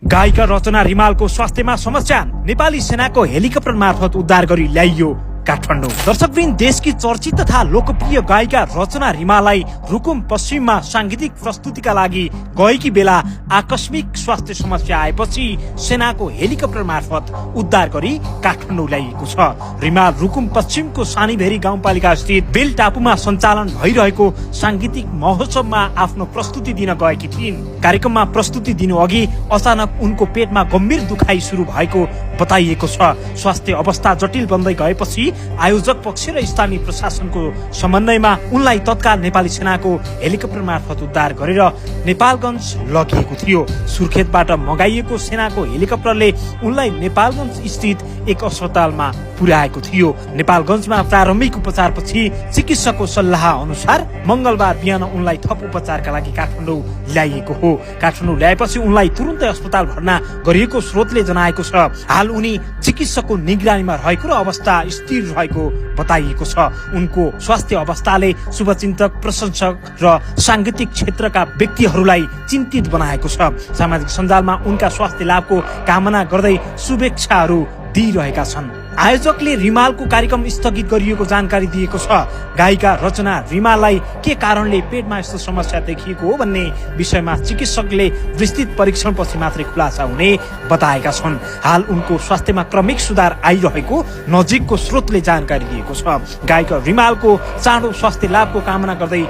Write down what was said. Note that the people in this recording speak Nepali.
गायिका रचना रिमालको स्वास्थ्यमा समस्या नेपाली सेनाको हेलिकप्टर मार्फत उद्धार गरी ल्याइयो काठमाडौँ। दर्शकवृन्द, देशकी चर्चित तथा लोकप्रिय गायिका रचना रिमाललाई रुकुम पश्चिममा सांगीतिक प्रस्तुतिका लागि गएकी बेला आकस्मिक स्वास्थ्य समस्या आएपछि सेनाको हेलिकप्टर मार्फत उद्धार गरी काठमाडौँ ल्याइएको छ। रिमाल रुकुम पश्चिमको सानीभेरी गाउँपालिका स्थित बेल टापुमा सञ्चालन भइरहेको सांगीतिक महोत्सवमा आफ्नो प्रस्तुति दिन गएकी थिइन्। कार्यक्रममा प्रस्तुति दिनु अघि अचानक उनको पेटमा गम्भीर दुखाइ सुरु भएको बताइएको छ। स्वास्थ्य अवस्था जटिल बन्दै गएपछि आयोजक पक्ष र स्थानीय प्रशासनको समन्वयमा उनलाई तत्काल नेपाली सेनाको हेलिकप्टर मार्फत उद्धार गरेर नेपालगञ्ज लगिएको थियो। सुर्खेतबाट मगाइएको सेनाको हेलिकप्टरले उनलाई नेपालगञ्ज स्थित एक अस्पतालमा पुर्याएको थियो। नेपालगञ्जमा प्रारम्भिक उपचारपछि चिकित्सकको सल्लाह अनुसार मंगलबार बिहान उनलाई थप उपचारका लागि काठमाडौँ ल्याइएको हो। काठमाडौँ ल्याएपछि उनलाई तुरुन्तै अस्पताल भर्ना गरिएको स्रोतले जनाएको छ। हाल उनी चिकित्सकको निगरानीमा रहेको र अवस्था स्थिर रहेको बताइएको छ। उनको स्वास्थ्य अवस्थाले शुभचिन्तक, प्रशंसक र सांगीतिक क्षेत्रका व्यक्तिहरूलाई चिन्तित बनाएको छ। सामाजिक सञ्जालमा उनका स्वास्थ्य लाभको कामना गर्दै शुभेच्छाहरू दिइरहेका छन्। आयोजकले रिमालको कार्यक्रम स्थगित गरिएको जानकारी दिएको छ। गायिका रचना रिमाललाई के कारणले पेटमा यस्तो समस्या देखिएको हो भन्ने विषयमा चिकित्सकले विस्तृत परीक्षणपछि मात्रै खुलासा हुने बताएका छन्। हाल उनको स्वास्थ्यमा क्रमिक सुधार आइरहेको नजिकको स्रोतले जानकारी दिएको छ। गायिका रिमालको चाँडो स्वास्थ्य लाभको कामना गर्दै